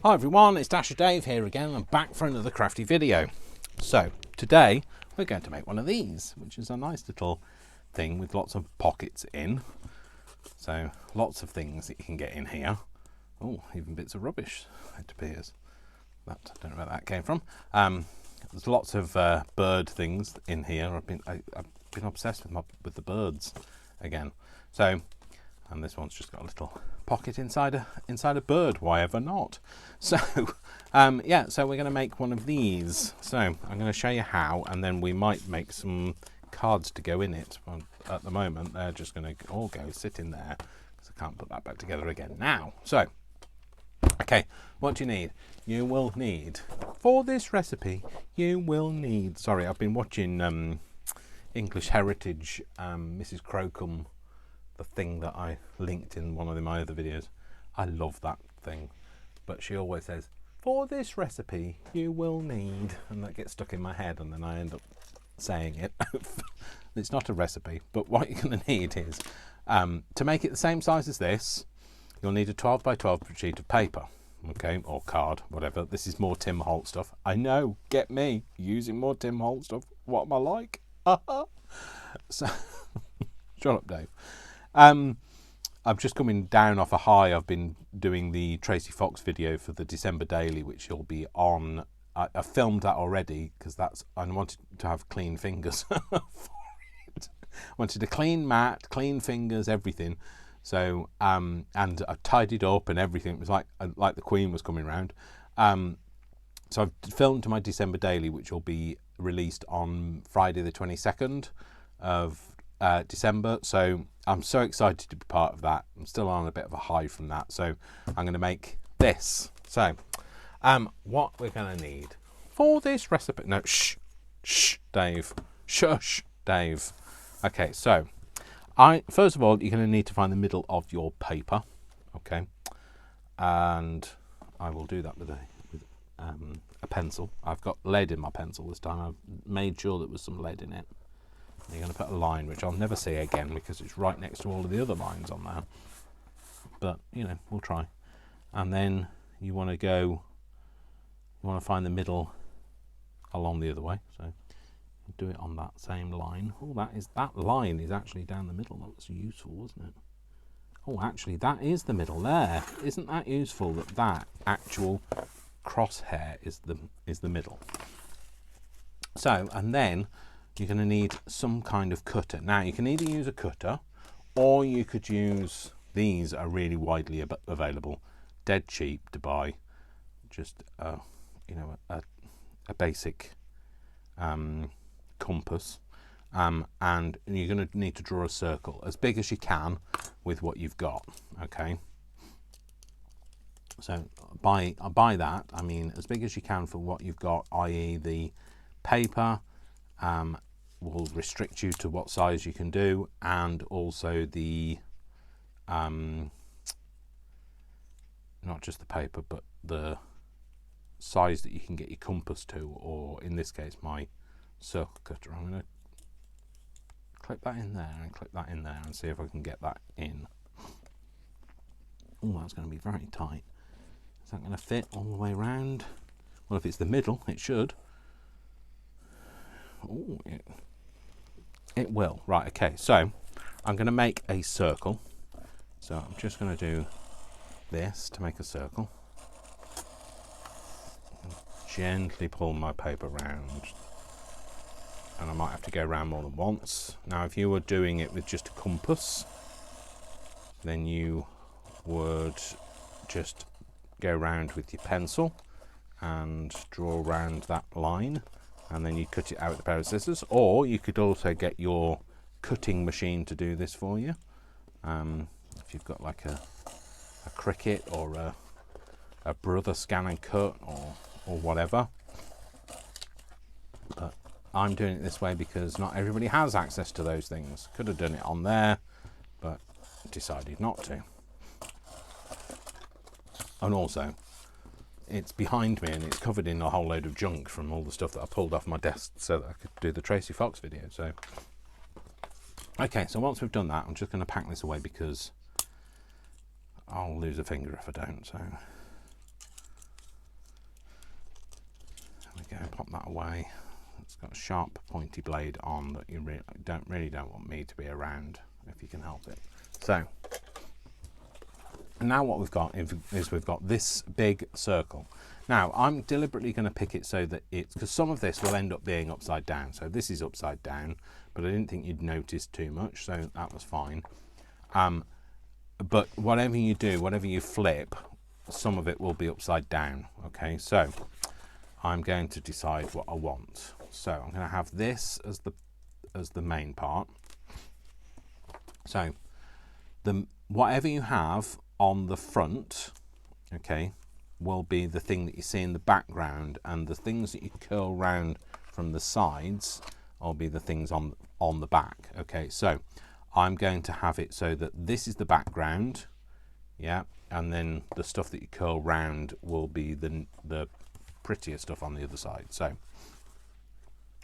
Hi everyone, it's Dasher Dave here again. I'm back for another crafty video. So today we're going to make one of these, which is a nice little thing with lots of pockets in. So lots of things that you can get in here. Oh, even bits of rubbish, it appears. I don't know where that came from. There's lots of bird things in here. I've been obsessed with the birds again. So, and this one's just got a little pocket inside a bird. Why ever not? So, yeah. So we're going to make one of these. So I'm going to show you how, and then we might make some cards to go in it. Well, at the moment, they're just going to all go sit in there because I can't put that back together again now. So, okay, what do you need? You will need, for this recipe, you will need. Sorry, I've been watching English Heritage, Mrs. Crocombe. The thing that I linked in one of my other videos. I love that thing, but she always says, for this recipe you will need, and that gets stuck in my head and then I end up saying it. It's not a recipe, but what you're going to need is to make it the same size as this, you'll need a 12 by 12 sheet of paper, okay, or card, whatever. This is more Tim Holt stuff. I know, get me using more Tim Holt stuff. What am I like? So shut up, Dave. I'm just coming down off a high. I've been doing the Tracy Fox video for the December Daily, which will be on. I filmed that already because I wanted to have clean fingers for it. I wanted a clean mat, clean fingers, everything. So and I tidied up and everything. It was like the Queen was coming round. So I've filmed my December Daily, which will be released on Friday the 22nd of December. So I'm so excited to be part of that. I'm still on a bit of a high from that. So I'm going to make this. So what we're going to need for this recipe. No, shh, Dave. Shush, Dave. Okay, so first of all, you're going to need to find the middle of your paper. Okay. And I will do that with a pencil. I've got lead in my pencil this time. I've made sure there was some lead in it. You're going to put a line, which I'll never see again because it's right next to all of the other lines on there. But, you know, we'll try. And then you want to find the middle along the other way. So do it on that same line. Oh, that line is actually down the middle. That was useful, wasn't it? Oh, actually, that is the middle there. Isn't that useful that actual crosshair is the middle? So, and then you're going to need some kind of cutter. Now, you can either use a cutter or you could use, these are really widely available, dead cheap to buy, just a basic compass, and you're going to need to draw a circle as big as you can with what you've got. Okay, so by that I mean as big as you can for what you've got, i.e. the paper will restrict you to what size you can do, and also the not just the paper but the size that you can get your compass to, or in this case my circle cutter. I'm going to clip that in there and clip that in there and see if I can get that in. Oh, that's going to be very tight. Is that going to fit all the way around? Well, if it's the middle, it should. Oh, it will. Right, okay, so I'm going to make a circle. So I'm just going to do this to make a circle. Gently pull my paper round. And I might have to go around more than once. Now, if you were doing it with just a compass, then you would just go around with your pencil and draw around that line, and then you cut it out with a pair of scissors, or you could also get your cutting machine to do this for you. If you've got like a Cricut or a Brother Scan and Cut or whatever. But I'm doing it this way because not everybody has access to those things. Could have done it on there, but decided not to. And also, it's behind me and it's covered in a whole load of junk from all the stuff that I pulled off my desk so that I could do the Tracy Fox video. So, okay, so once we've done that, I'm just going to pack this away because I'll lose a finger if I don't. So we go, pop that away. It's got a sharp pointy blade on that you really don't want me to be around if you can help it. So now what we've got is we've got this big circle. Now I'm deliberately going to pick it so that it's, because some of this will end up being upside down. So this is upside down, but I didn't think you'd notice too much, so that was fine. But whatever you do, whatever you flip, some of it will be upside down. Okay, so I'm going to decide what I want. So I'm going to have this as the main part. So whatever you have on the front, okay, will be the thing that you see in the background, and the things that you curl round from the sides will be the things on the back. Okay, so I'm going to have it so that this is the background, yeah, and then the stuff that you curl round will be the prettier stuff on the other side. So I'm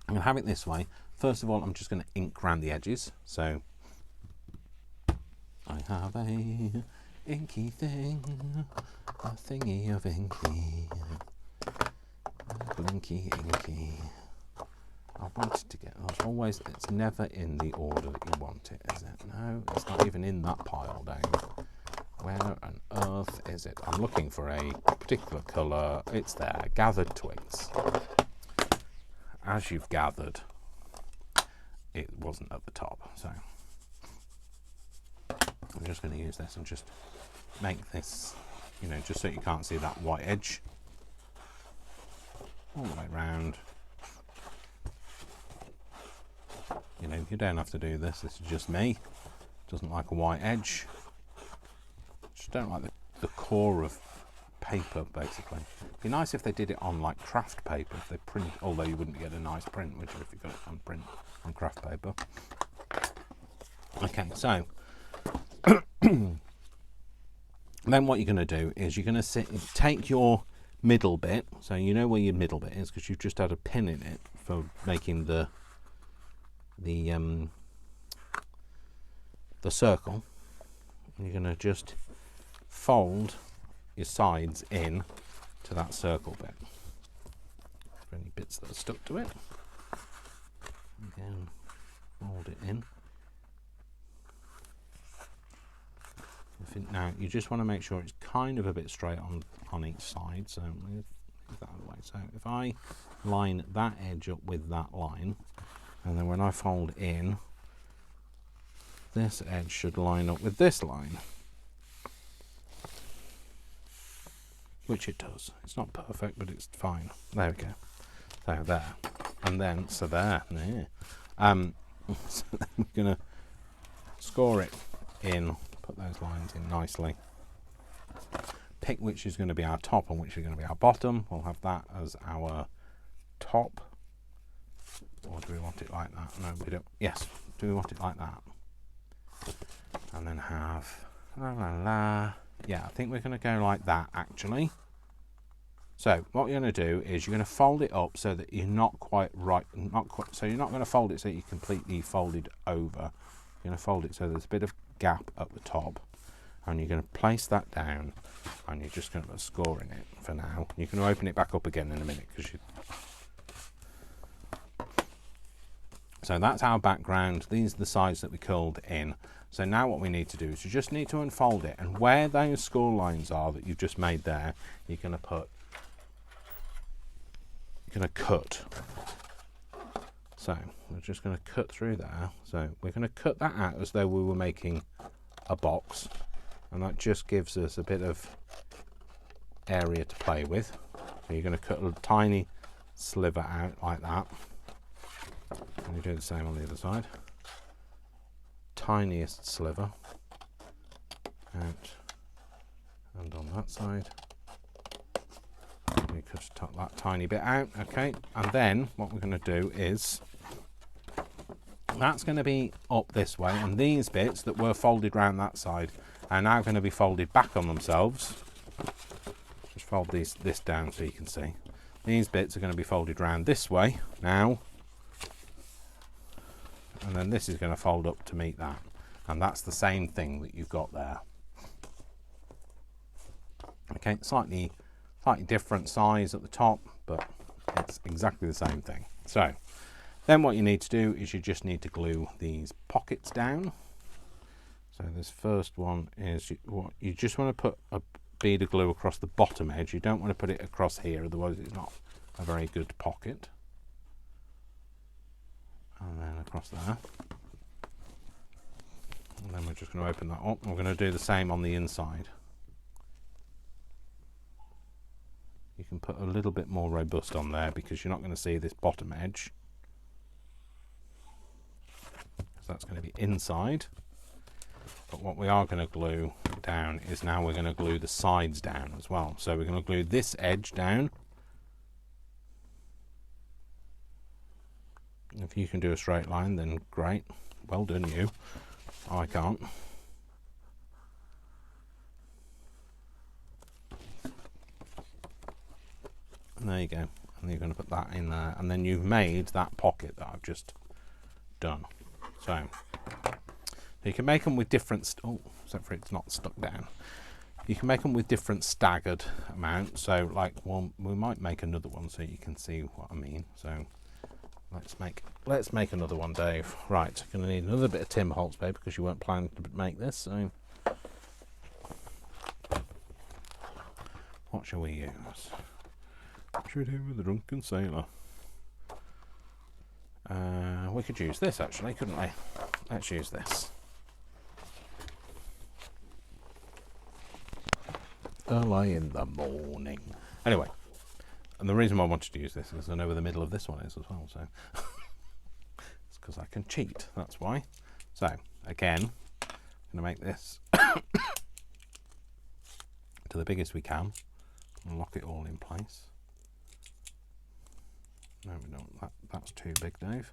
going to have it this way. First of all, I'm just going to ink around the edges. So I have a inky thing, a thingy of inky, blinky inky. I wanted to get those. Always, it's never in the order that you want it, is it? No, it's not even in that pile down. Where on earth is it? I'm looking for a particular colour. It's there. Gathered twigs. As you've gathered, it wasn't at the top. So I'm just going to use this and just make this, you know, just so you can't see that white edge. All the way round. You know, you don't have to do this. This is just me. Doesn't like a white edge. Just don't like the core of paper, basically. It'd be nice if they did it on like craft paper, if they print, although you wouldn't get a nice print, would you, if you got it on print on craft paper. Okay, so then what you're going to do is you're going to take your middle bit, so you know where your middle bit is because you've just had a pin in it for making the circle. And you're going to just fold your sides in to that circle bit. For any bits that are stuck to it, again, fold it in. I think now you just want to make sure it's kind of a bit straight on each side. So move that out of the way. So if I line that edge up with that line, and then when I fold in, this edge should line up with this line. Which it does. It's not perfect, but it's fine. There we go. So there. And then, so there. So then we're going to score it in, put those lines in nicely. Pick which is going to be our top and which is going to be our bottom. We'll have that as our top. Or do we want it like that? No, we don't. Yes. Do we want it like that? And then have yeah, I think we're going to go like that actually. So what you're going to do is you're going to fold it up so that you're not quite right, so you're not going to fold it so you're completely folded over. You're going to fold it so there's a bit of gap at the top, and you're going to place that down, and you're just going to put a score in it for now. You can open it back up again in a minute because you. So that's our background. These are the sides that we curled in. So now what we need to do is you just need to unfold it, and where those score lines are that you've just made there, you're going to cut. So we're just going to cut through there. So we're going to cut that out as though we were making a box, and that just gives us a bit of area to play with. So you're going to cut a tiny sliver out like that. And you do the same on the other side. Tiniest sliver out, and on that side we could tuck that tiny bit out. Okay, and then what we're going to do is that's going to be up this way, and these bits that were folded round that side are now going to be folded back on themselves. Just fold this down so you can see. These bits are going to be folded round this way now, and then this is going to fold up to meet that, and that's the same thing that you've got there. Okay, slightly different size at the top, but exactly the same thing. So then what you need to do is you just need to glue these pockets down. So this first one is you just want to put a bead of glue across the bottom edge. You don't want to put it across here, otherwise it's not a very good pocket. And then across there. And then we're just going to open that up. We're going to do the same on the inside. You can put a little bit more robust on there because you're not going to see this bottom edge. So that's going to be inside. But what we are going to glue down is now we're going to glue the sides down as well. So we're going to glue this edge down. If you can do a straight line, then great. Well done, you. I can't. And there you go. And you're going to put that in there. And then you've made that pocket that I've just done. So you can make them with different, except for it's not stuck down. You can make them with different staggered amounts. So like one, we might make another one so you can see what I mean. So let's make another one, Dave. Right, going to need another bit of Tim Holtz paper because you weren't planning to make this. So what shall we use? What should we do with the drunken sailor? We could use this actually, couldn't we? Let's use this. Early in the morning. Anyway, and the reason why I wanted to use this is I know where the middle of this one is as well, so it's because I can cheat, that's why. So again, I'm going to make this to the biggest we can and lock it all in place. No, we don't. That's too big, Dave.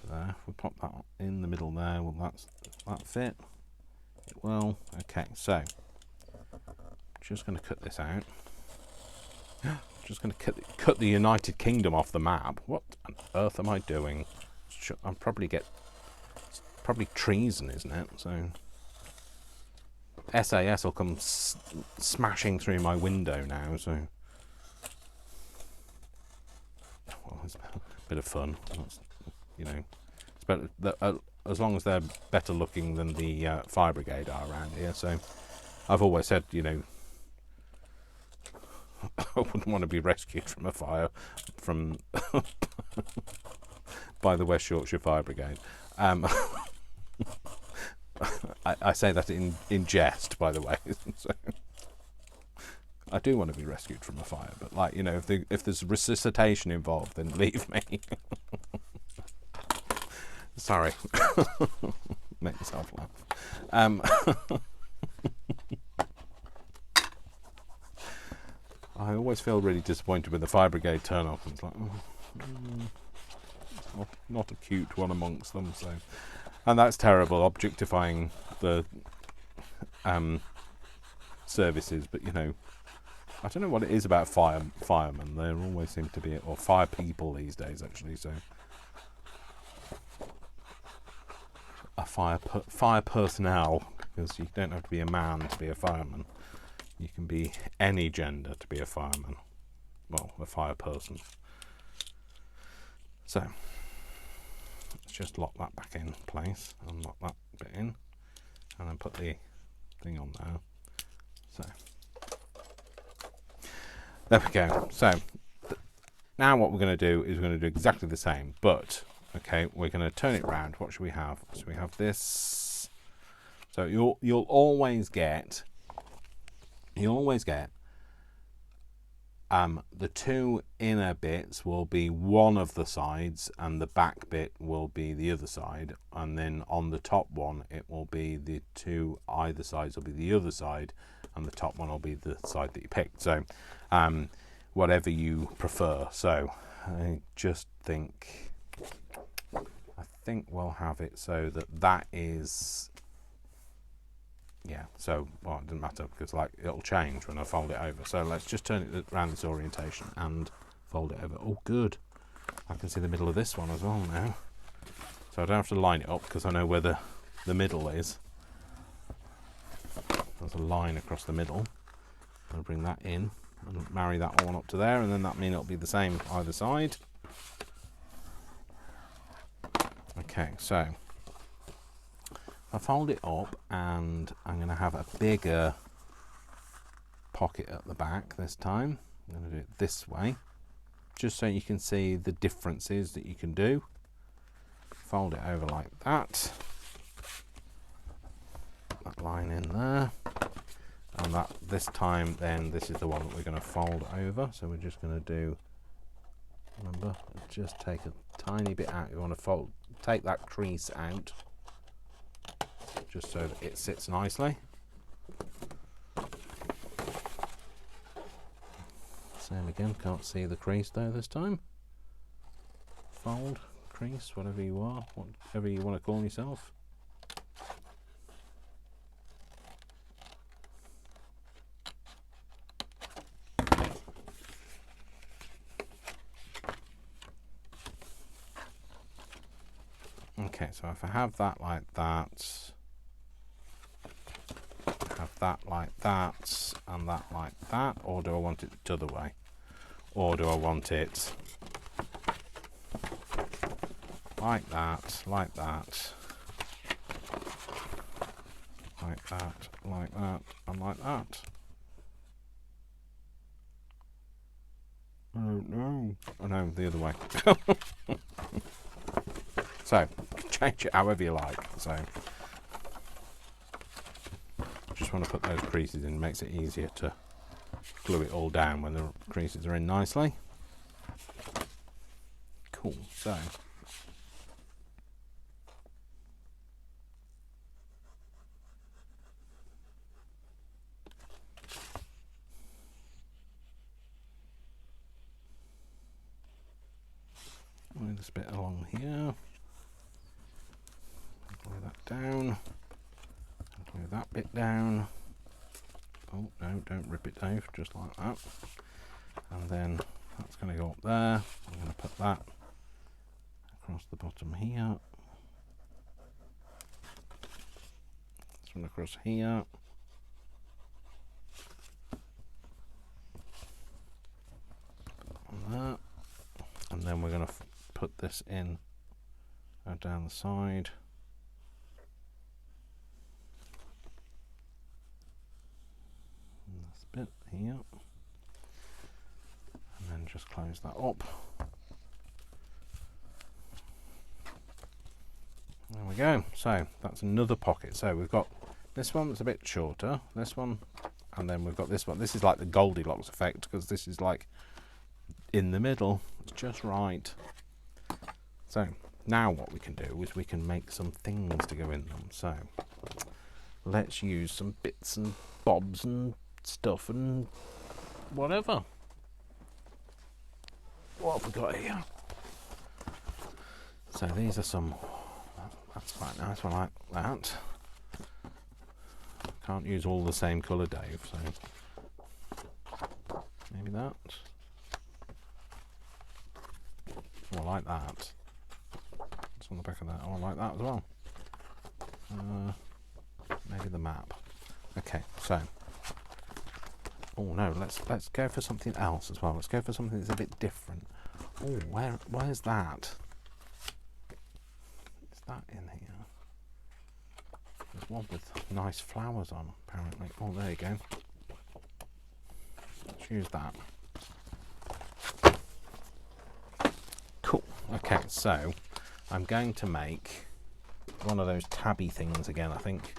So there, if we pop that in the middle there, will that fit? It will. Okay, so just going to cut this out. Just going to cut the United Kingdom off the map. What on earth am I doing? I'll probably probably treason, isn't it? So SAS will come smashing through my window now. So well, it's a bit of fun. That's, you know, it's better as long as they're better looking than the fire brigade are around here. So I've always said, you know, I wouldn't want to be rescued from a fire from by the West Yorkshire Fire Brigade. I say that in jest, by the way. So, I do want to be rescued from a fire, but like, you know, if there's resuscitation involved, then leave me. Sorry. Make myself laugh. I always feel really disappointed when the fire brigade turn up and it's like, not a cute one amongst them. So, and that's terrible, objectifying the services. But you know, I don't know what it is about firemen. There always seem to be, or fire people these days actually. So, a fire personnel, because you don't have to be a man to be a fireman. You can be any gender to be a fireman. Well, a fire person. So, let's just lock that back in place and lock that bit in. And then put the thing on there. So, there we go. So, now what we're going to do is we're going to do exactly the same. But, okay, we're going to turn it round. What should we have? So we have this. So you'll always get the two inner bits will be one of the sides and the back bit will be the other side, and then on the top one it will be the two either sides will be the other side, and the top one will be the side that you picked. So whatever you prefer. So I think we'll have it so that is, yeah, so, well, it doesn't matter because like it'll change when I fold it over. So let's just turn it around this orientation and fold it over. Oh, good. I can see the middle of this one as well now. So I don't have to line it up because I know where the middle is. There's a line across the middle. I'll bring that in and marry that one up to there, and then that means it'll be the same either side. Okay, so I fold it up, and I'm going to have a bigger pocket at the back this time. I'm going to do it this way, just so you can see the differences that you can do. Fold it over like that. That line in there, and that this time then this is the one that we're going to fold over. So we're just going to do, remember, just take a tiny bit out. You want to take that crease out just so that it sits nicely. Same again, can't see the crease though this time. Fold, crease, whatever you are, whatever you want to call yourself. Okay, so if I have that like that, have that like that, and that like that, or do I want it the other way? Or do I want it like that, like that, like that, like that, and like that? Oh no. Oh no, the other way. So, change it however you like. So, just want to put those creases in, makes it easier to glue it all down when the creases are in nicely. Cool, so. Move this bit along here. Glue that down. Glue that bit down. Oh no, don't rip it, Dave, just like that. And then that's going to go up there. I'm going to put that across the bottom here. This one across here. Put that on there. And then we're going to put this in down the side. This bit here. And then just close that up. There we go. So that's another pocket. So we've got this one that's a bit shorter, this one, and then we've got this one. This is like the Goldilocks effect, because this is like in the middle. It's just right. So now what we can do is we can make some things to go in them. So let's use some bits and bobs and stuff and whatever. What have we got here? So these are some, that's quite nice, I like that. Can't use all the same colour, Dave, so maybe that. Oh, I like that. It's on the back of that. Oh, I like that as well. Maybe the map. Okay, so. Oh no, let's go for something else as well. Let's go for something that's a bit different. Oh, where's that? Is that in here? There's one with nice flowers on, apparently. Oh, there you go. Let's use that. Cool. Okay, so I'm going to make one of those tabby things again, I think.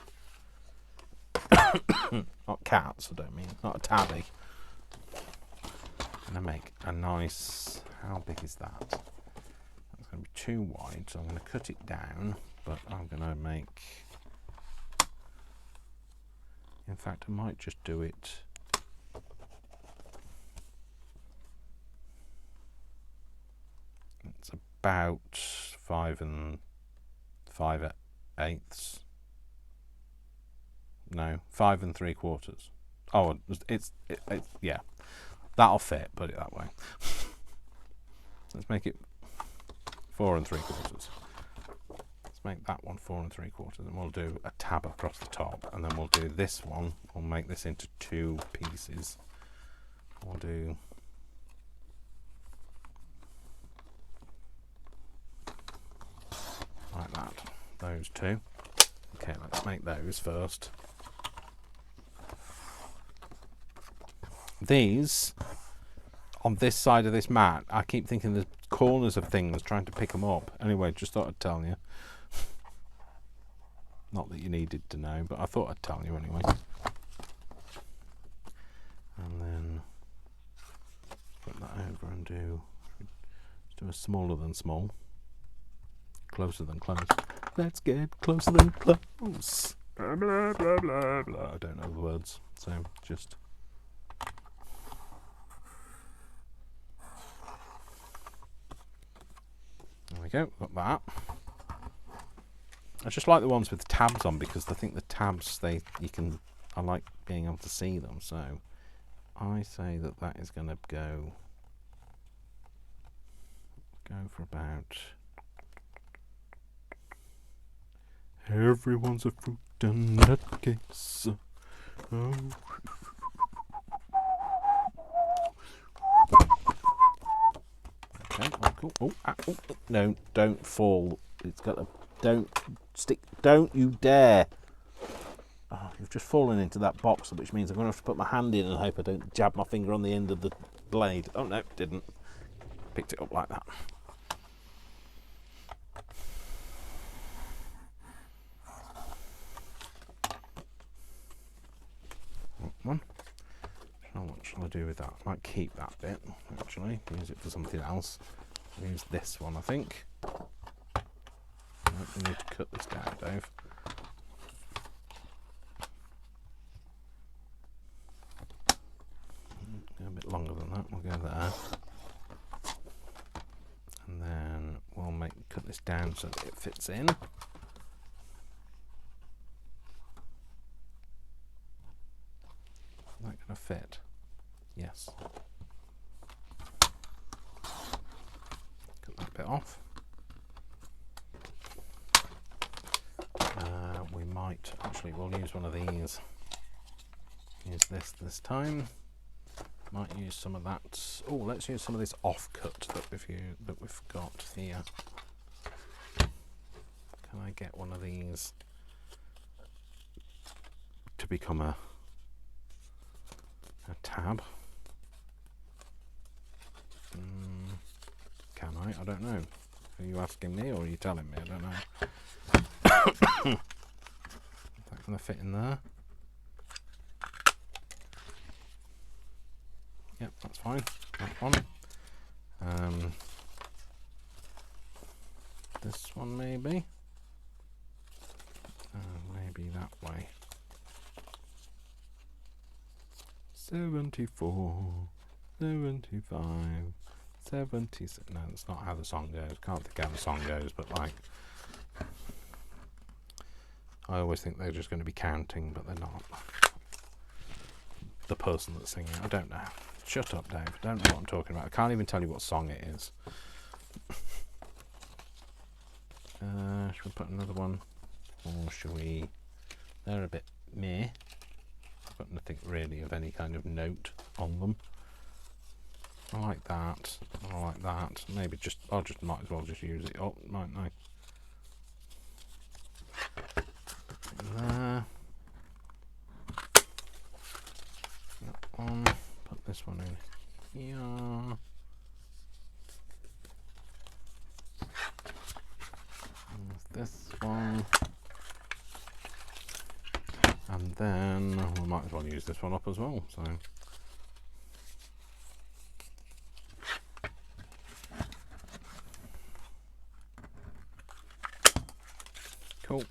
Not cats, I don't mean. Not a tabby. I'm going to make a nice... How big is that? That's going to be too wide, so I'm going to cut it down, but I'm going to make... In fact, I might just do it... It's about 5 5/8. No, 5 3/4. Oh, it's yeah, that'll fit. Put it that way. Let's make it 4 3/4. Let's make that one 4 3/4, and we'll do a tab across the top, and then we'll do this one. We'll make this into 2 pieces. We'll do like that, those two. Okay, let's make those first. These, on this side of this mat, I keep thinking there's corners of things trying to pick them up. Anyway, just thought I'd tell you. Not that you needed to know, but I thought I'd tell you anyway. And then put that over and let's do a smaller than small. Closer than close. Let's get closer than close. Blah, blah, blah, blah, blah. I don't know the words, so just... There we go, got that. I just like the ones with tabs on because I think the tabs, I like being able to see them, so I say that is going to go for about... Everyone's a fruit and nutcase. Oh. Okay, oh, cool. Oh, no, don't fall. It's got a... Don't you dare. Oh, you've just fallen into that box, which means I'm going to have to put my hand in and hope I don't jab my finger on the end of the blade. Oh, no, didn't. Picked it up like that. One. Now what shall I do with that? I might keep that bit, actually. Use it for something else. Use this one, I think. We need to cut this down, Dave. Go a bit longer than that. We'll go there. And then we'll cut this down so that it fits in. Is that going to fit? Yes. Cut that bit off. We might actually, we'll use one of these. Use this time. Might use some of that. Oh, let's use some of this offcut that we've got here. Can I get one of these to become a tab? Can I? I don't know. Are you asking me or are you telling me? I don't know. Is that going to fit in there? Yep, that's fine. That one. This one maybe. Maybe that way. 74, 75, 76. No, that's not how the song goes. Can't think how the song goes, but like, I always think they're just going to be counting, but they're not. The person that's singing, I don't know. Shut up, Dave. I don't know what I'm talking about. I can't even tell you what song it is. Should we put another one? Or should we... They're a bit meh. Got nothing really of any kind of note on them. I like that. I like that. Maybe might as well just use it up, mightn't I? There. That one. Put this one in here. This one. And then we might as well use this one up as well. So cool.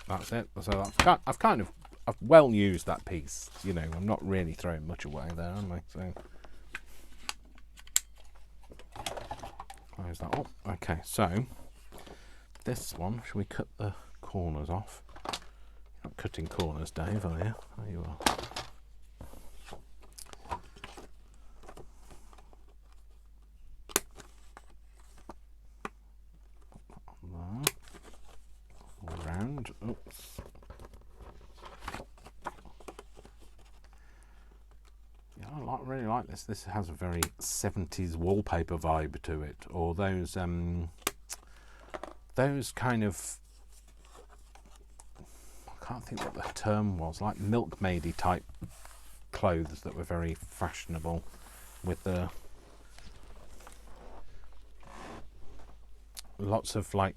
That's it. So I've well used that piece. You know, I'm not really throwing much away there, am I? So close that up. Okay, so this one, shall we cut the corners off? You're not cutting corners, Dave, are you? Oh, you are. There. All round. Oops. Yeah, I really like like this. This has a very 70s wallpaper vibe to it, or those kind of, I can't think what the term was, like milkmaidy type clothes that were very fashionable, with the lots of like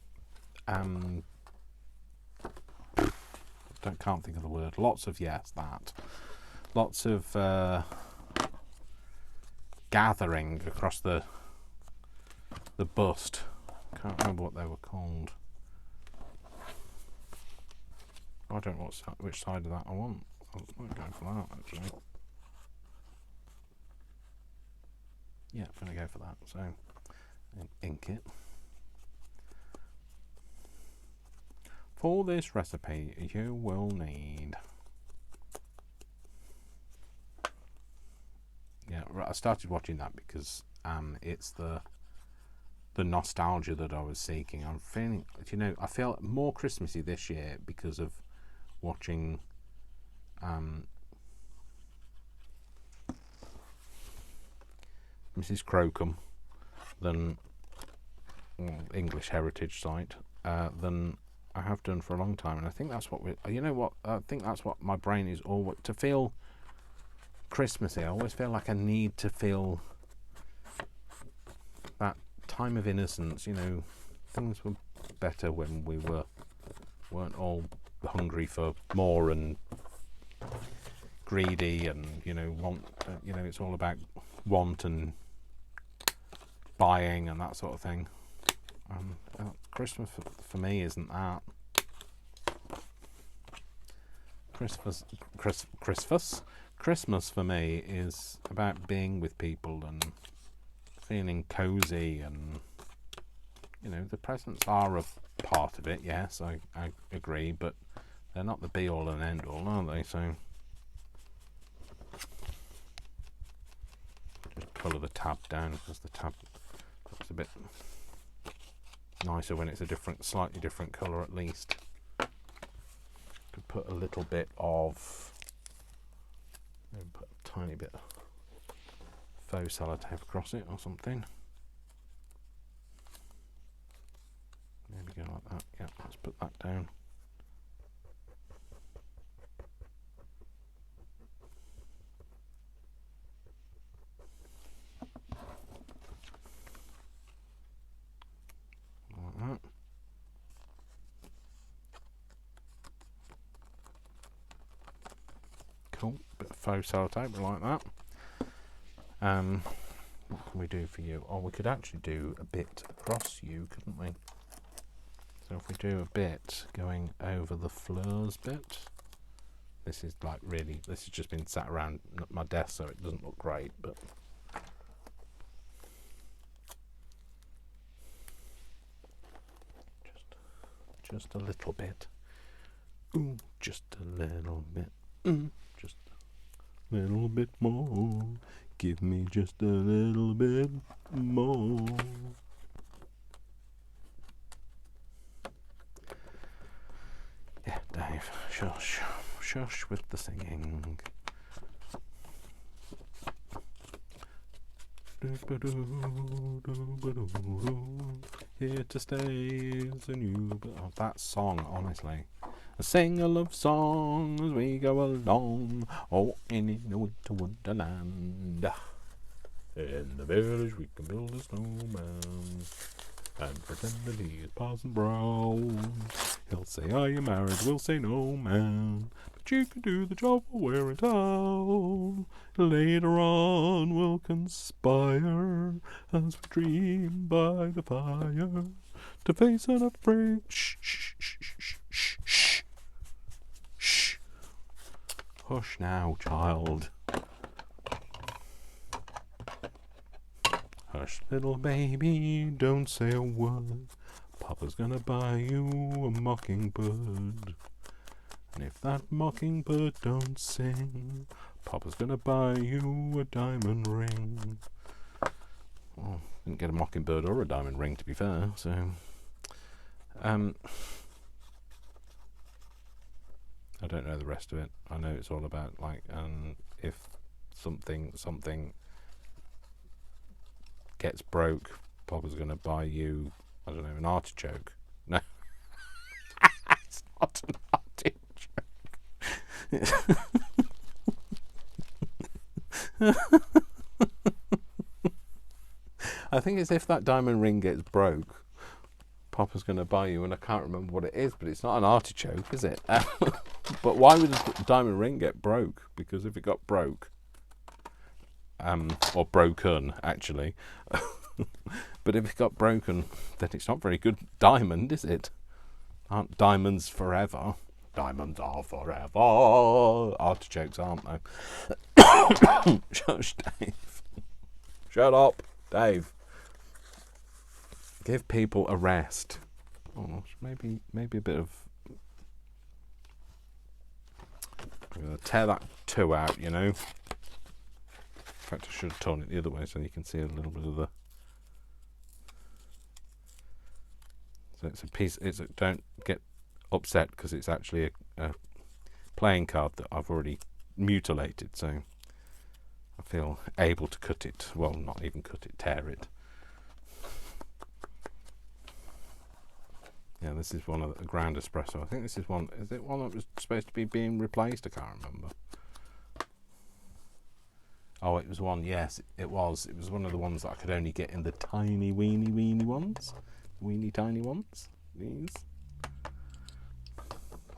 can't think of the word. Lots of lots of gathering across the bust. Can't remember what they were called. I don't know which side of that I want. I might go for that actually. Yeah, I'm going to go for that. So ink it. For this recipe, you will need. Yeah, I started watching that because it's the nostalgia that I was seeking. I'm feeling, I feel more Christmassy this year because of watching Mrs. Crocombe than English Heritage Site than I have done for a long time, and I think that's what I think that's what my brain is all to feel Christmassy. I always feel like I need to feel that time of innocence. Things were better when we weren't all hungry for more and greedy, and want. It's all about want and buying and that sort of thing. Christmas for me isn't that. Christmas for me is about being with people and feeling cozy, and the presents are a part of it. Yes, I agree, but they're not the be all and end all, are they? So just colour the tab down, because the tab looks a bit nicer when it's slightly different colour at least. Could put a little bit of, maybe put a tiny bit of faux sellotape across it or something. Maybe go like that. Yeah, let's put that down. Like that. Cool, bit of faux sellotape like that. What can we do for you? Oh, we could actually do a bit across you, couldn't we? So if we do a bit going over the fleurs bit, this is just been sat around my desk, so it doesn't look great, but just a little bit. Ooh, just a little bit. Just a little bit more. Give me just a little bit more. Yeah, Dave, shush with the singing. Here to stay is a new. Oh, that song, honestly. Sing a love song as we go along. Oh, in the winter wonderland. In the village we can build a snowman and pretend that he is Parson Brown. He'll say, "Are you married?" We'll say, "No, man. But you can do the job while we're in town." Later on we'll conspire as we dream by the fire to face unafraid. Shh, shh, shh, shh, shh, shh, shh. Hush now, child. Hush, little baby, don't say a word. Papa's gonna buy you a mockingbird. And if that mockingbird don't sing, Papa's gonna buy you a diamond ring. Well, didn't get a mockingbird or a diamond ring, to be fair, so I don't know the rest of it. I know it's all about if something gets broke, Papa's going to buy you, I don't know, an artichoke. No, it's not an artichoke. I think it's if that diamond ring gets broke, Papa's going to buy you, and I can't remember what it is, but it's not an artichoke, is it? But why would a diamond ring get broke? Because if it got broke, or broken, actually, but if it got broken, then it's not very good diamond, is it? Aren't diamonds forever? Diamonds are forever. Artichokes aren't, though. Shush, Dave. Shut up, Dave. Give people a rest. Oh, maybe a bit of. I'm going to tear that 2 out, you know. In fact, I should have torn it the other way so you can see a little bit of the. So it's a piece. Don't get upset because it's actually a playing card that I've already mutilated. So I feel able to cut it. Well, not even cut it, tear it. Yeah, this is one of the Grand Espresso. I think this is one. Is it one that was supposed to be being replaced? I can't remember. Oh, it was one. Yes, it was. It was one of the ones that I could only get in the tiny, weeny ones. Weeny, tiny ones. These.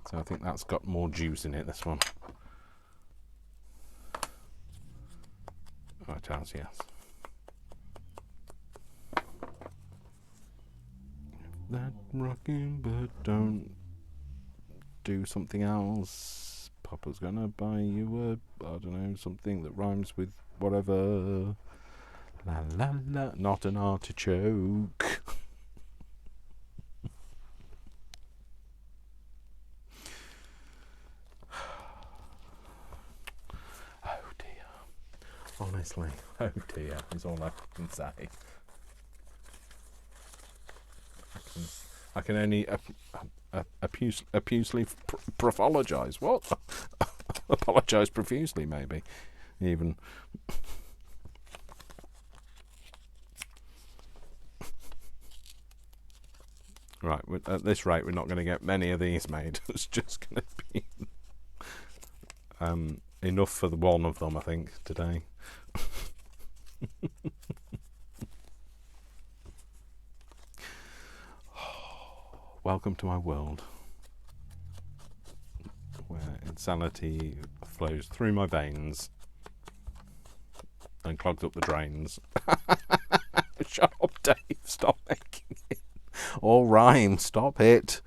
So I think that's got more juice in it, this one. Oh, it has, yes. That rocking, but don't do something else. Papa's gonna buy you a, I don't know, something that rhymes with whatever. La la la, not an artichoke. Oh dear. Honestly, oh dear, is all I can say. I can only profusely apologise. What? Apologise profusely, maybe. Even. Right, at this rate, we're not going to get many of these made. It's just going to be enough for the one of them, I think, today. Welcome to my world, where insanity flows through my veins and clogs up the drains. Shut up, Dave. Stop making it. All rhyme. Stop it.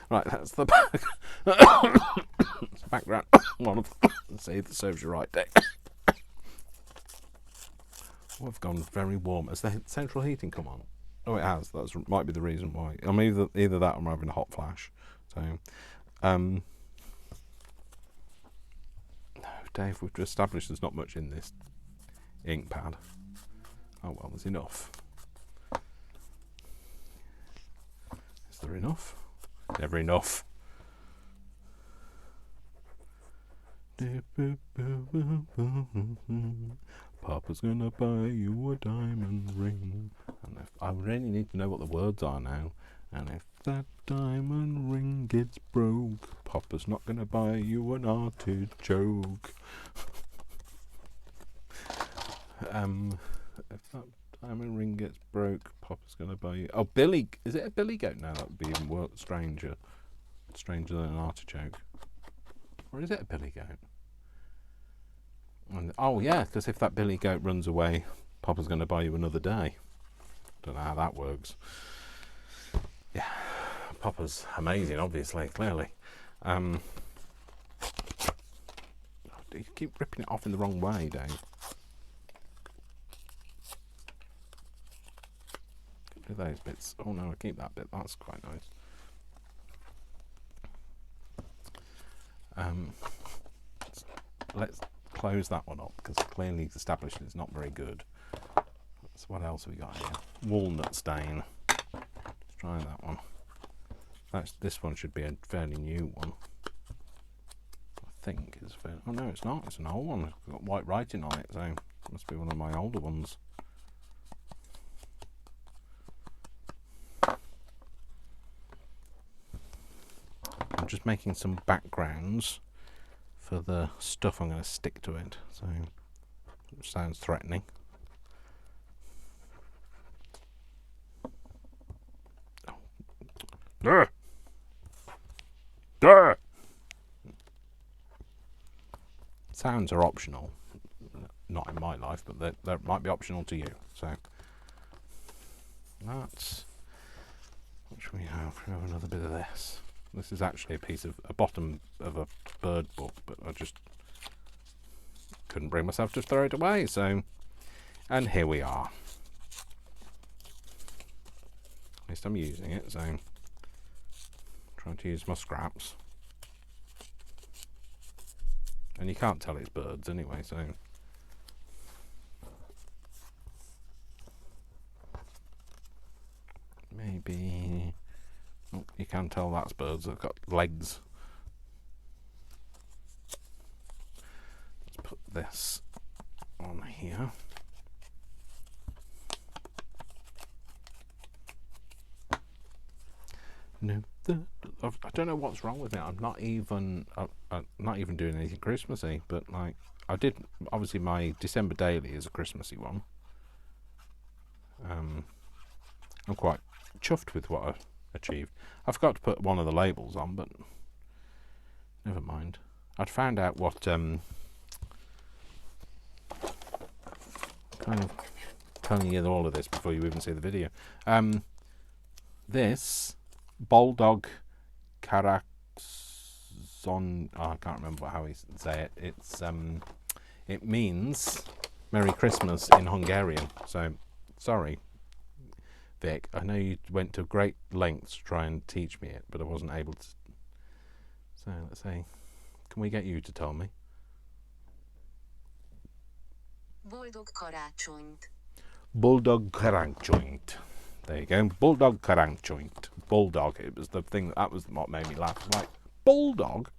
Right, that's the back. It's background. One of them. See if it serves you right, Dave. Oh, I've gone very warm. Has the central heating come on? Oh, it has. That might be the reason why. I'm either that or I'm having a hot flash. So, no, Dave, we've established there's not much in this ink pad. Oh well, there's enough. Is there enough? Never enough. Papa's gonna buy you a diamond ring. And if I really need to know what the words are now. And if that diamond ring gets broke, Papa's not gonna buy you an artichoke. If that diamond ring gets broke, Papa's gonna buy you. Oh, Billy! Is it a billy goat now? That would be even stranger than an artichoke. Or is it a billy goat? And, oh yeah, because if that billy goat runs away, Papa's going to buy you another day. Don't know how that works. Yeah, Papa's amazing, obviously, clearly. You keep ripping it off in the wrong way, Dave. Do those bits. Oh no, I keep that bit. That's quite nice. let's close that one up because clearly established it's not very good. So what else have we got here? Walnut stain. Let's try that one. This one should be a fairly new one. I think it's fair. Oh no, it's not. It's an old one. It's got white writing on it, so it must be one of my older ones. I'm just making some backgrounds for the stuff I'm going to stick to it, so it sounds threatening. Oh. Sounds are optional, not in my life, but they might be optional to you. So that's what should we have? We have another bit of this. This is actually a bottom of a bird book, but I just couldn't bring myself to throw it away. So, and here we are. At least I'm using it. So, trying to use my scraps. And you can't tell it's birds anyway, so. Maybe. Oh, you can tell that's birds. They've got legs. Let's put this on here. No, I don't know what's wrong with it. I'm not even doing anything Christmassy, but like I did. Obviously, my December daily is a Christmassy one. I'm quite chuffed with what I achieved. I forgot to put one of the labels on, but never mind. I'd found out what kind of telling you all of this before you even see the video. This Bulldog Karakson, I can't remember how he say it. It's it means Merry Christmas in Hungarian. So sorry, Vic. I know you went to great lengths to try and teach me it, but I wasn't able to. So let's say, can we get you to tell me? Boldog karácsonyt. Bulldog Karácsonyt. There you go. Bulldog Karácsonyt. Bulldog. It was the thing that was what made me laugh. It was like bulldog,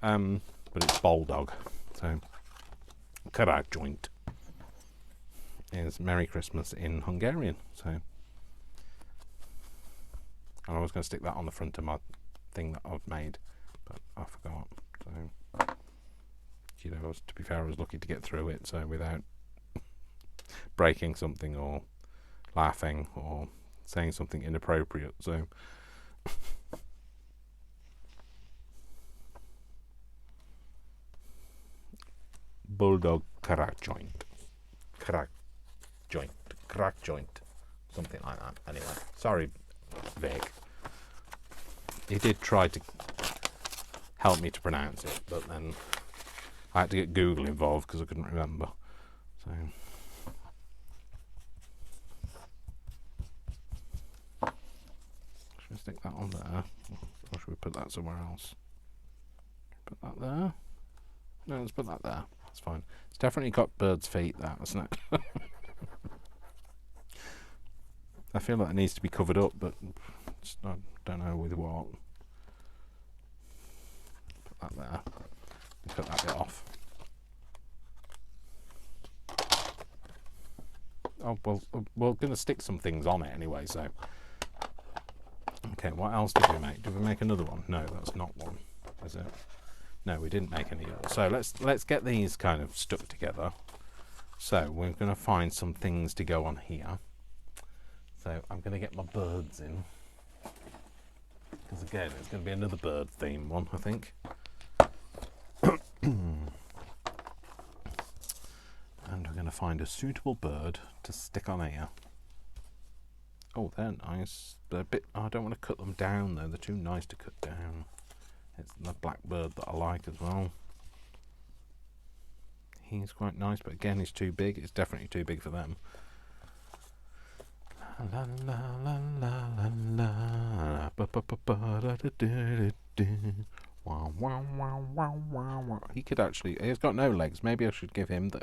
but it's bulldog. So Karácsonyt is Merry Christmas in Hungarian. So, and I was going to stick that on the front of my thing that I've made, but I forgot. So, you know, to be fair, I was lucky to get through it. So without breaking something or laughing or saying something inappropriate. So Bulldog Karácsonyt. Karácsonyt. Something like that. Anyway, sorry, Vic. He did try to help me to pronounce it, but then I had to get Google involved because I couldn't remember. So should we stick that on there, or should we put that somewhere else? Put that there. No, let's put that there. That's fine. It's definitely got bird's feet, that, hasn't it? I feel like it needs to be covered up, but I don't know with what. Put that there. Cut that bit off. Oh, well, we're going to stick some things on it anyway, so. Okay, what else did we make? Did we make another one? No, that's not one, is it? No, we didn't make any other. So let's get these kind of stuck together. So we're going to find some things to go on here. So I'm going to get my birds in. Because again, it's going to be another bird theme one, I think. And we're going to find a suitable bird to stick on here. Oh, they're nice. They're a bit. I don't want to cut them down though. They're too nice to cut down. It's the blackbird that I like as well. He's quite nice, but again, he's too big. It's definitely too big for them. La la la la la la. Wow, wow, wow, wow, wow, wow. He could actually. He's got no legs. Maybe I should give him the.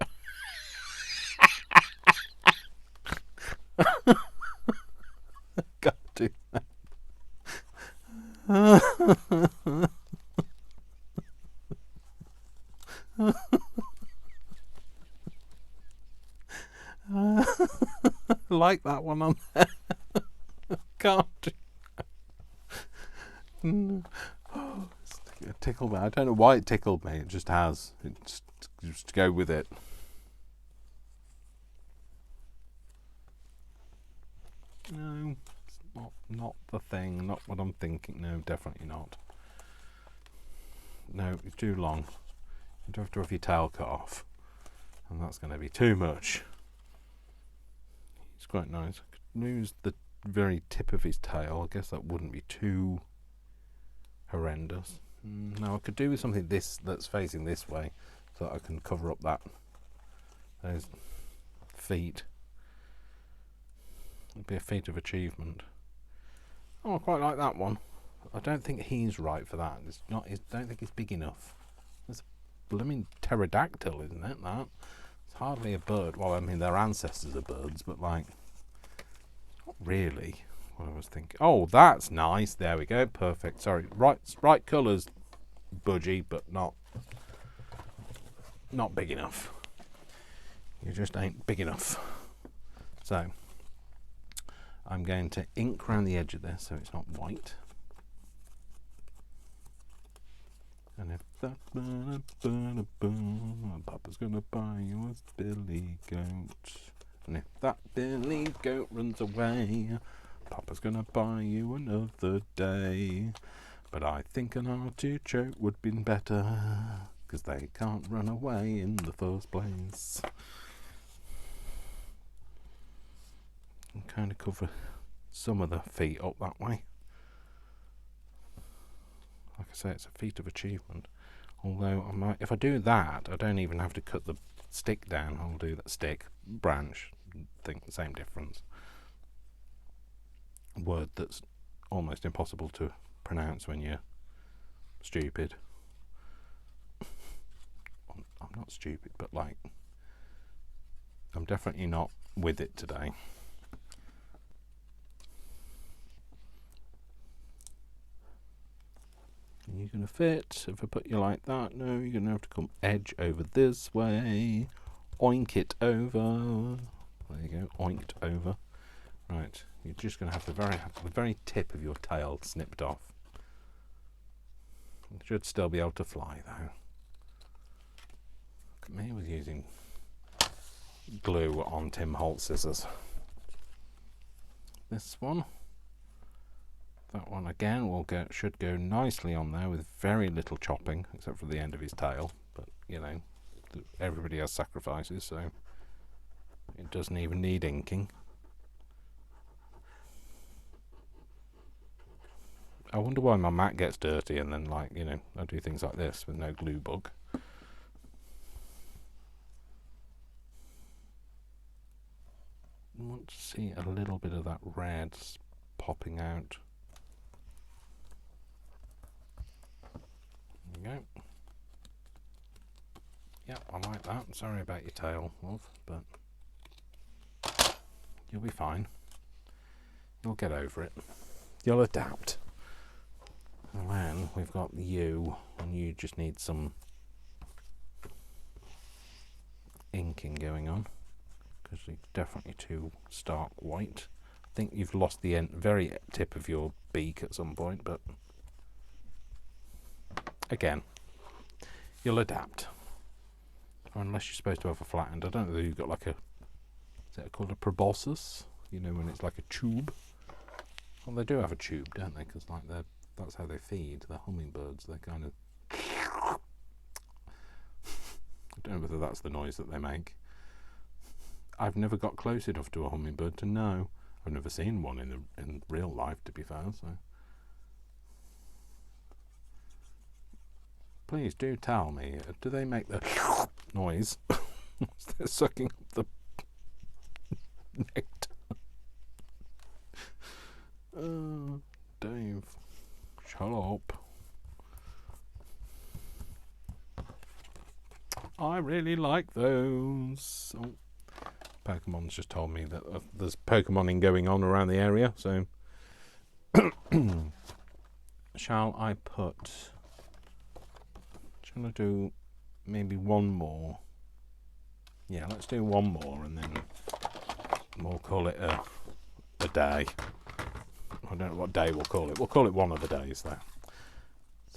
Can't do that. Like that one on there. Can't do. It tickled me. I don't know why it tickled me. It just has. It's just to go with it. No, it's not the thing. Not what I'm thinking. No, definitely not. No, it's too long. You do have to have your tail cut off, and that's going to be too much. It's quite nice. I could use the very tip of his tail. I guess that wouldn't be too horrendous. No, I could do with something that's facing this way, so that I can cover up those feet. It'd be a feat of achievement. Oh, I quite like that one. I don't think he's right for that. It's not. I don't think it's big enough. It's a blooming pterodactyl, isn't it? That. It's hardly a bird. Well, I mean, their ancestors are birds, but like, not really what I was thinking. Oh, that's nice. There we go. Perfect. Sorry. Right colours, Budgie, but not big enough. You just ain't big enough. So I'm going to ink around the edge of this so it's not white. And if that Papa's gonna buy you a billy goat. And if that billy goat runs away, Papa's gonna buy you another day. But I think an artichoke would be better, 'cause they can't run away in the first place. And kind of cover some of the feet up that way. Like I say, it's a feat of achievement. Although I might, if I do that, I don't even have to cut the stick down. I'll do that stick, branch, think the same difference. A word that's almost impossible to pronounce when you're stupid. I'm not stupid, but like, I'm definitely not with it today. Are you going to fit if I put you like that? No, you're going to have to come edge over this way. Oink it over. There you go, oinked over. Right, you're just going to have the very tip of your tail snipped off. It should still be able to fly though. Look at me with using glue on Tim Holt scissors. This one. That one again should go nicely on there with very little chopping, except for the end of his tail. But you know, everybody has sacrifices, so it doesn't even need inking. I wonder why my mat gets dirty, and then like, you know, I do things like this with no glue bug. I want to see a little bit of that red popping out. There you go. Yep, I like that. Sorry about your tail, love, but you'll be fine. You'll get over it. You'll adapt. And then we've got you, and you just need some inking going on, because you're definitely too stark white. I think you've lost the very tip of your beak at some point, but again, you'll adapt. Or unless you're supposed to have a flat end. I don't know if you've got like is it called a proboscis? You know, when it's like a tube. Well, they do have a tube, don't they? Because like that's how they feed. The hummingbirds, they kind of. I don't know whether that's the noise that they make. I've never got close enough to a hummingbird to know. I've never seen one in real life, to be fair. So please do tell me, do they make the noise? They're sucking up the nectar. Oh, Dave, shut up. I really like those. Oh, Pokemon's just told me that there's Pokemoning going on around the area, so shall I do maybe one more? Yeah, let's do one more and then we'll call it a day. I don't know what day we'll call it. We'll call it one of the days though.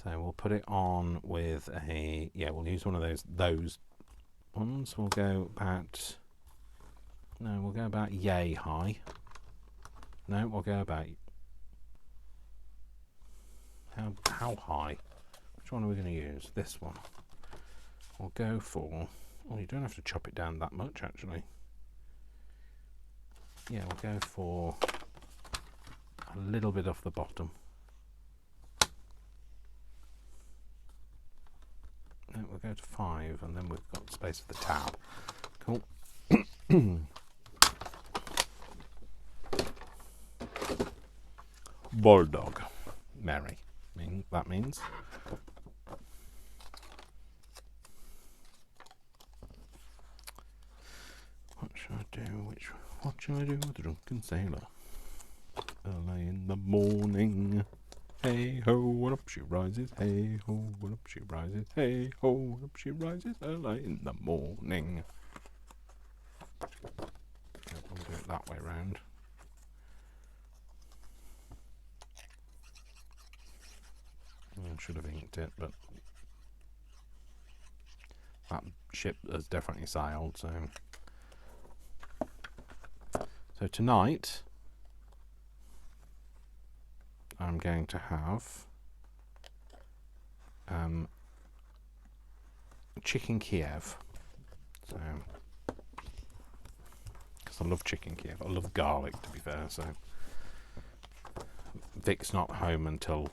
So we'll put it on with we'll use one of those ones. We'll go about yay high. No, we'll go about how high? Which one are we going to use? This one. We'll go for, you don't have to chop it down that much actually. Yeah, we'll go for a little bit off the bottom. Then we'll go to 5 and then we've got space for the tab. Cool. Bulldog. Merry. That means. What shall I do with the drunken sailor? Early in the morning. Hey ho, what up she rises. Hey ho, what up she rises. Hey ho, what up she rises. Early in the morning. I'll do it that way round. I should have inked it, but that ship has definitely sailed. So tonight I'm going to have chicken Kiev. So, because I love chicken Kiev, I love garlic to be fair. So Vic's not home until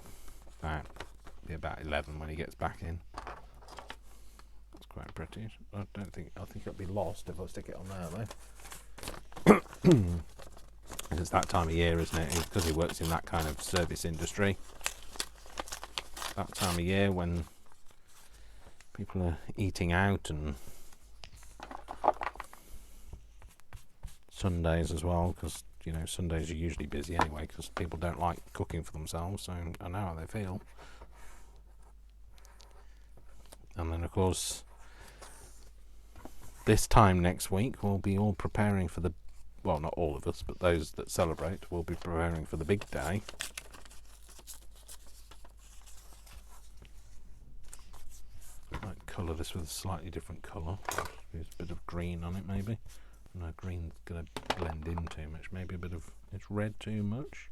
about 11 when he gets back in. That's quite pretty. I think it'll be lost if I stick it on there though. It's that time of year, isn't it? Because he works in that kind of service industry. That time of year when people are eating out, and Sundays as well, because Sundays are usually busy anyway because people don't like cooking for themselves, so I know how they feel. And then of course this time next week we'll be all preparing for not all of us, but those that celebrate will be preparing for the big day. I might colour this with a slightly different colour. Use a bit of green on it maybe. No, green's going to blend in too much. Maybe it's red too much.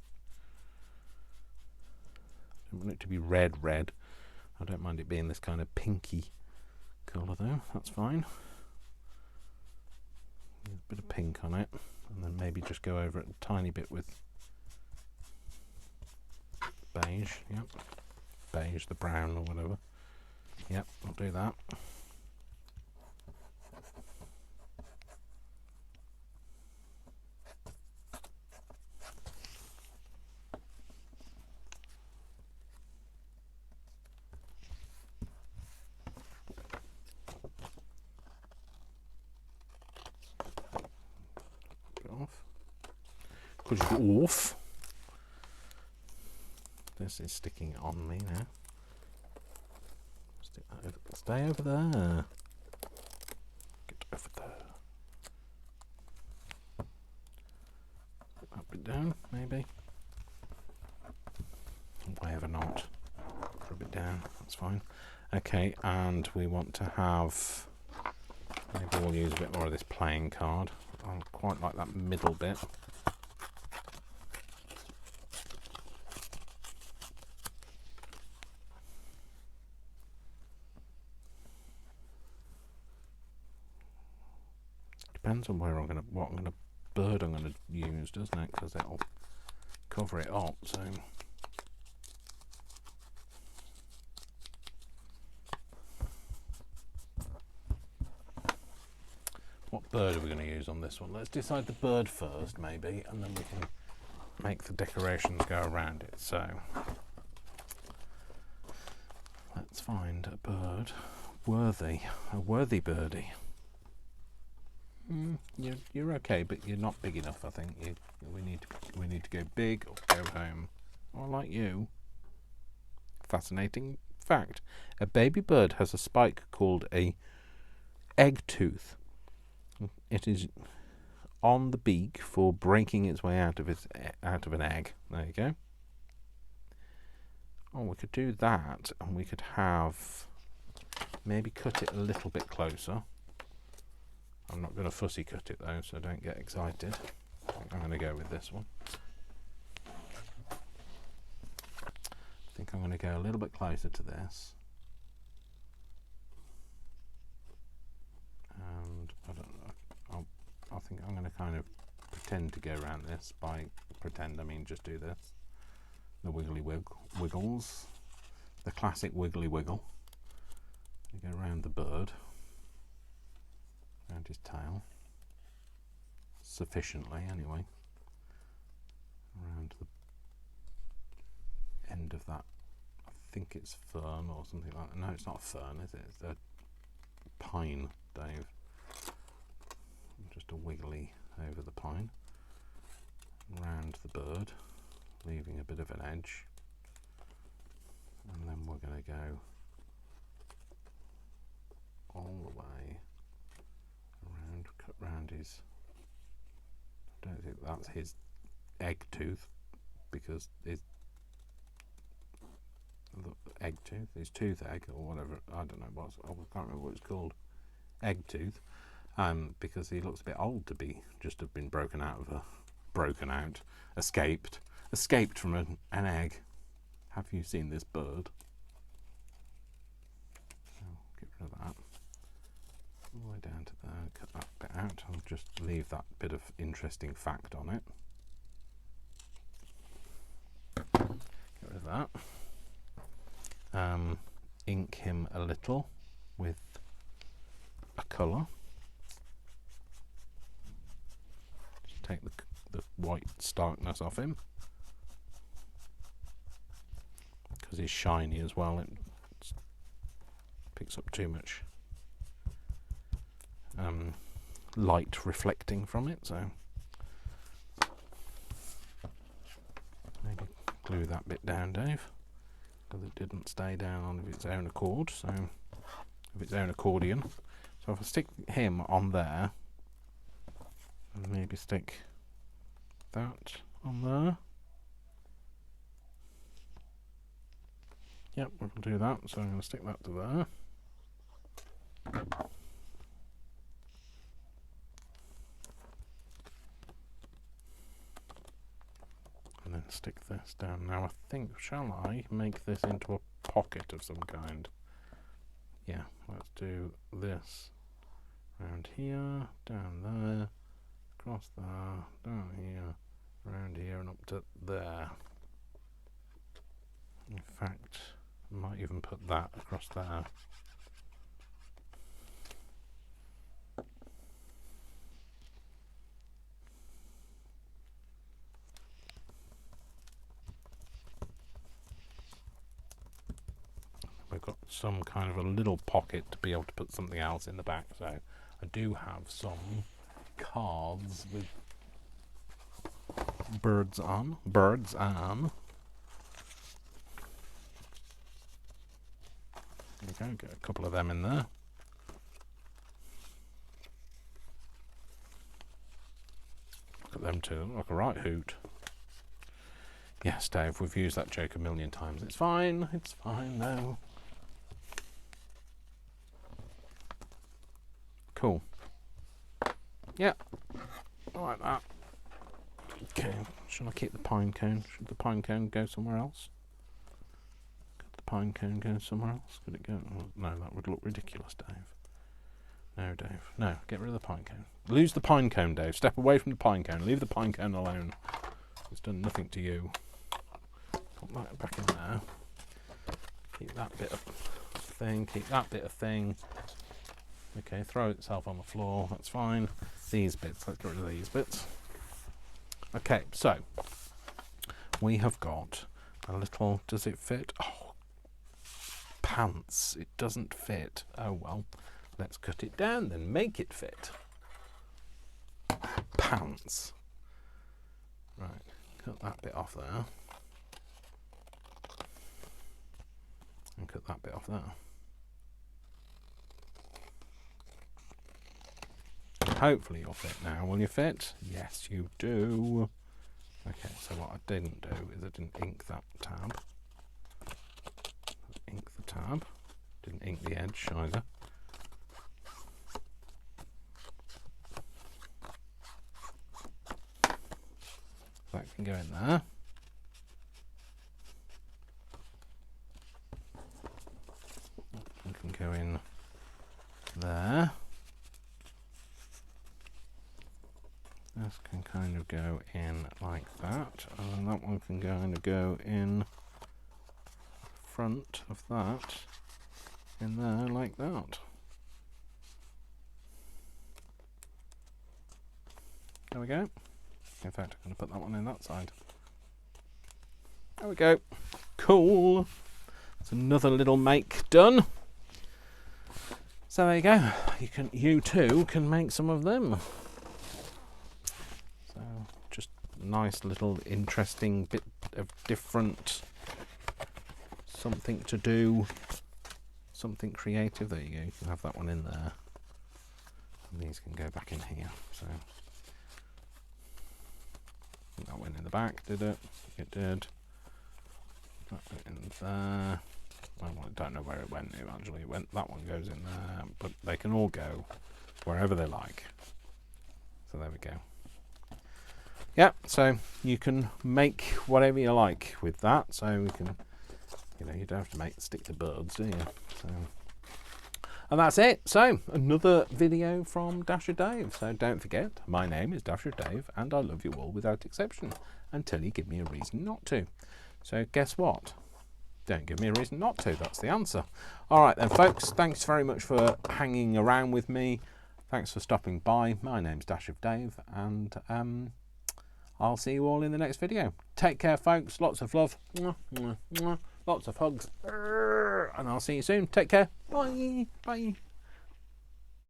I don't want it to be red. I don't mind it being this kind of pinky colour though, that's fine. A bit of pink on it, and then maybe just go over it a tiny bit with beige. Yep, beige, the brown or whatever. Yep, I'll do that. Off. This is sticking on me now. Stick that over. Stay over there. Get over there. Up and down, maybe. Whatever not. Rub it down. That's fine. Okay, and we want to have. Maybe we'll use a bit more of this playing card. I quite like that middle bit. Depends on what bird I'm gonna use, doesn't it? Because it'll cover it up. So what bird are we going to use on this one? Let's decide the bird first, maybe, and then we can make the decorations go around it. So let's find a bird. a worthy birdie. You're okay, but you're not big enough. I think we need to go big or go home. Or like you. Fascinating fact: a baby bird has a spike called a egg tooth. It is on the beak for breaking its way out of an egg. There you go. Oh, we could do that, and we could have maybe cut it a little bit closer. I'm not going to fussy cut it though, so don't get excited. I'm going to go with this one. I think I'm going to go a little bit closer to this. And I don't know. I think I'm going to kind of pretend to go around this. By pretend, I mean just do this. The wiggly wiggles. The classic wiggly wiggle. You go around the bird. Around his tail. Sufficiently, anyway. Around the end of that. I think it's fern or something like that. No, it's not a fern, is it? It's a pine, Dave. Just a wiggly over the pine. Round the bird, leaving a bit of an edge. And then we're going to go all the way around, cut round his, I don't think that's his egg tooth, because his egg tooth, his tooth egg or whatever, I don't know what, I can't remember what it's called, egg tooth, because he looks a bit old to be just have been escaped from an egg. Have you seen this bird? I'll get rid of that. All the way down to there, cut that bit out. I'll just leave that bit of interesting fact on it. Get rid of that. Ink him a little with a colour. Just take the white starkness off him, because he's shiny as well. It picks up too much light reflecting from it, so maybe glue that bit down, Dave, because it didn't stay down of its own accord, so of its own accordion. So if I stick him on there, and maybe stick that on there. Yep, we'll do that, so I'm going to stick that to there. And then stick this down. Now I think, shall I make this into a pocket of some kind? Yeah, let's do this around here, down there, across there, down here, around here and up to there. In fact, I might even put that across there. We've got some kind of a little pocket to be able to put something else in the back, so I do have some cards with birds on. There we go, get a couple of them in there. Look at them two, look like a right hoot. Yes, Dave, we've used that joke a million times. It's fine, no. Cool. Yeah, I like that. Okay, shall I keep the pine cone? Should the pine cone go somewhere else? Could the pine cone go somewhere else? Could it go? No, that would look ridiculous, Dave. No, Dave. No, get rid of the pine cone. Lose the pine cone, Dave. Step away from the pine cone. Leave the pine cone alone. It's done nothing to you. Put that back in there. Keep that bit of thing. Keep that bit of thing. Okay, throw itself on the floor. That's fine. These bits. Let's get rid of these bits. Okay, so we have got a little. Does it fit? Oh, pants. It doesn't fit. Oh well, let's cut it down then, make it fit. Pants. Right, cut that bit off there. And cut that bit off there. Hopefully you'll fit now. Will you fit? Yes, you do. Okay, so what I didn't do is I didn't ink that tab. Ink the tab. Didn't ink the edge either. That can go in there. That can go in there. This can kind of go in like that, and that one can kind of go in front of that, in there like that. There we go. In fact, I'm going to put that one in that side. There we go. Cool. That's another little make done. So there you go. You too can make some of them. So just a nice little interesting bit of different something to do, something creative. There you go. You can have that one in there. And these can go back in here. So that went in the back, did it? It did. That went in there. I don't know where it went. It went. That one goes in there, but they can all go wherever they like. So there we go. Yeah. So you can make whatever you like with that. So we can, you don't have to stick to birds, do you? So, and that's it. So another video from Dasher Dave. So don't forget, my name is Dasher Dave, and I love you all without exception until you give me a reason not to. So guess what? Don't give me a reason not to. That's the answer. All right then, folks. Thanks very much for hanging around with me. Thanks for stopping by. My name's Dasher Dave, and I'll see you all in the next video. Take care, folks. Lots of love. Mwah, mwah, mwah. Lots of hugs. And I'll see you soon. Take care. Bye. Bye.